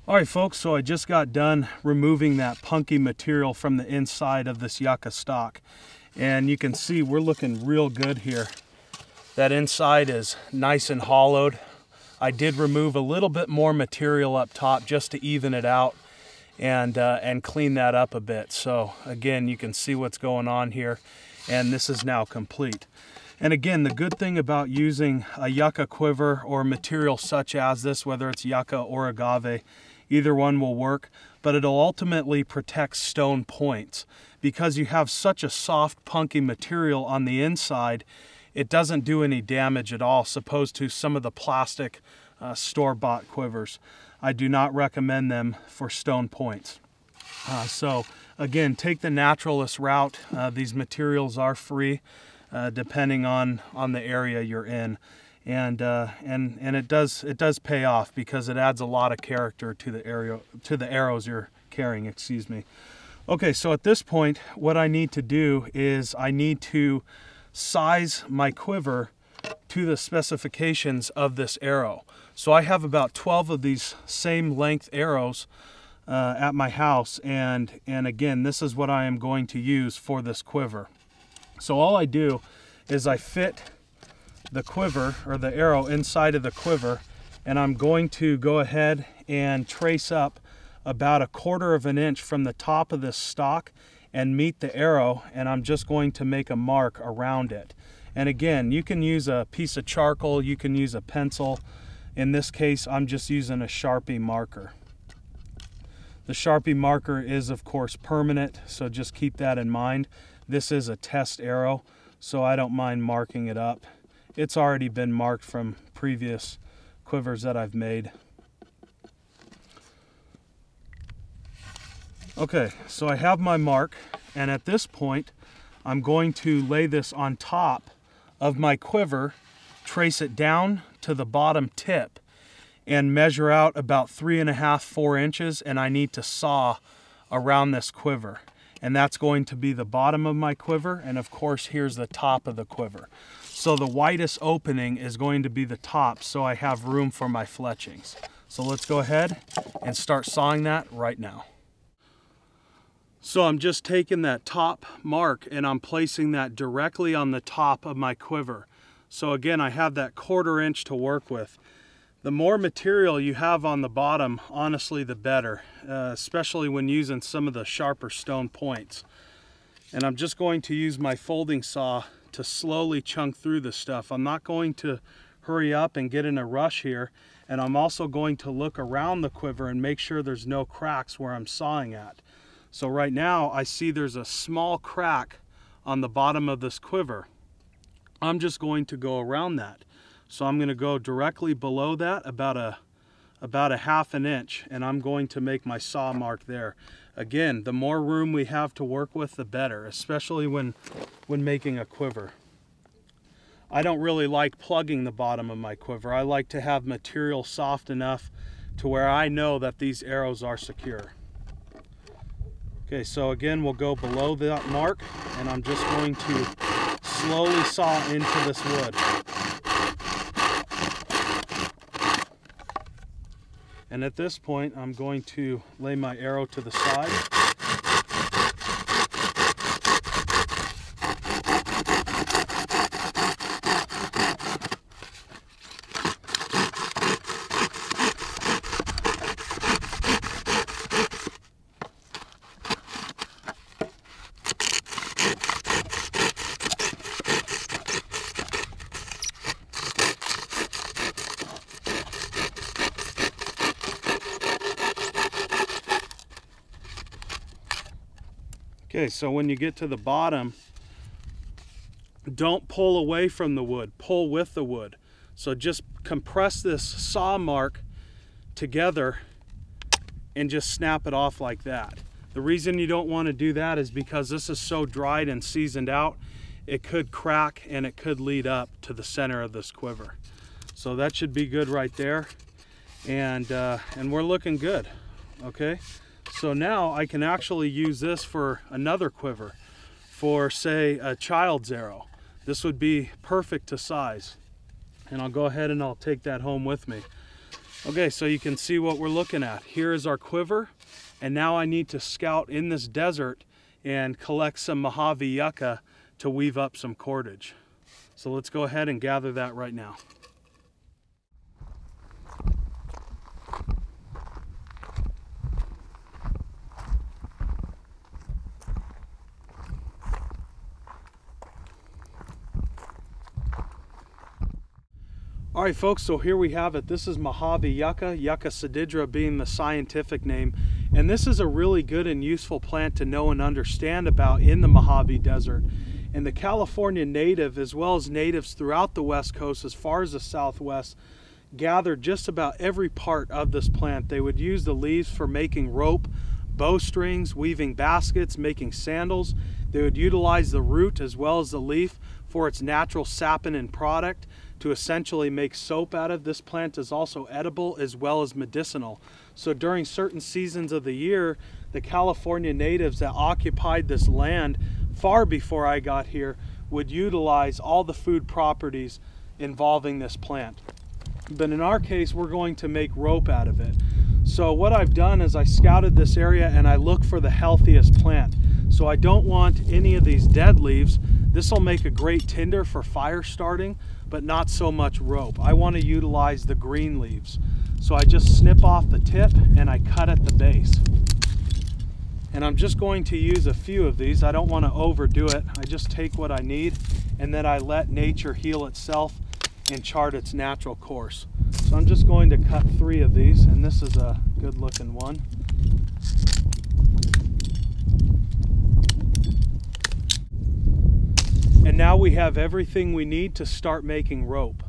All right, folks, so I just got done removing that punky material from the inside of this Yucca stock. And you can see we're looking real good here. That inside is nice and hollowed. I did remove a little bit more material up top just to even it out and clean that up a bit. So again, you can see what's going on here, and this is now complete. And again, the good thing about using a Yucca quiver or material such as this, whether it's Yucca or agave, either one will work, but it'll ultimately protect stone points. Because you have such a soft, punky material on the inside, it doesn't do any damage at all, opposed to some of the plastic store-bought quivers. I do not recommend them for stone points. So again, take the naturalist route. These materials are free, depending on the area you're in. And it does pay off because it adds a lot of character to the arrows you're carrying, excuse me. Okay, so at this point, what I need to do is I need to size my quiver to the specifications of this arrow. So I have about 12 of these same length arrows at my house, and again, this is what I am going to use for this quiver. So all I do is I fit the quiver or the arrow inside of the quiver, and I'm going to go ahead and trace up about 1/4 of an inch from the top of this stock and meet the arrow, and I'm just going to make a mark around it. And again, you can use a piece of charcoal, you can use a pencil. In this case, I'm just using a Sharpie marker. The Sharpie marker is of course permanent, so just keep that in mind. This is a test arrow, so I don't mind marking it up. It's already been marked from previous quivers that I've made. Okay, so I have my mark, and at this point I'm going to lay this on top of my quiver, trace it down to the bottom tip, and measure out about 3.5 to 4 inches, and I need to saw around this quiver. And that's going to be the bottom of my quiver, and of course here's the top of the quiver. So the widest opening is going to be the top, so I have room for my fletchings. So let's go ahead and start sawing that right now. So I'm just taking that top mark and I'm placing that directly on the top of my quiver. So again, I have that 1/4 inch to work with. The more material you have on the bottom, honestly, the better, especially when using some of the sharper stone points. And I'm just going to use my folding saw to slowly chunk through this stuff. I'm not going to hurry up and get in a rush here. And I'm also going to look around the quiver and make sure there's no cracks where I'm sawing at. So right now I see there's a small crack on the bottom of this quiver. I'm just going to go around that. So I'm going to go directly below that about a 1/2 inch, and I'm going to make my saw mark there. Again, the more room we have to work with, the better, especially when making a quiver. I don't really like plugging the bottom of my quiver. I like to have material soft enough to where I know that these arrows are secure. Okay, so again, we'll go below that mark, and I'm just going to slowly saw into this wood. And at this point, I'm going to lay my arrow to the side. Okay, so when you get to the bottom, don't pull away from the wood, pull with the wood. So just compress this saw mark together and just snap it off like that. The reason you don't want to do that is because this is so dried and seasoned out, it could crack and it could lead up to the center of this quiver. So that should be good right there. And we're looking good, okay? So now I can actually use this for another quiver, for say a child's arrow. This would be perfect to size. And I'll go ahead and I'll take that home with me. Okay, so you can see what we're looking at. Here is our quiver, and now I need to scout in this desert and collect some Mojave yucca to weave up some cordage. So let's go ahead and gather that right now. All right, folks, so here we have it. This is Mojave yucca, Yucca cedidra being the scientific name. And this is a really good and useful plant to know and understand about in the Mojave Desert. And the California native, as well as natives throughout the West Coast as far as the Southwest, gathered just about every part of this plant. They would use the leaves for making rope, bowstrings, weaving baskets, making sandals. They would utilize the root as well as the leaf for its natural saponin product to essentially make soap out of. This plant is also edible as well as medicinal. So during certain seasons of the year, the California natives that occupied this land far before I got here would utilize all the food properties involving this plant. But in our case, we're going to make rope out of it. So what I've done is I scouted this area and I look for the healthiest plant. So I don't want any of these dead leaves. This will make a great tinder for fire starting, but not so much rope. I want to utilize the green leaves. So I just snip off the tip and I cut at the base. And I'm just going to use a few of these. I don't want to overdo it. I just take what I need and then I let nature heal itself and chart its natural course. So I'm just going to cut 3 of these, and this is a good looking one. And now we have everything we need to start making rope.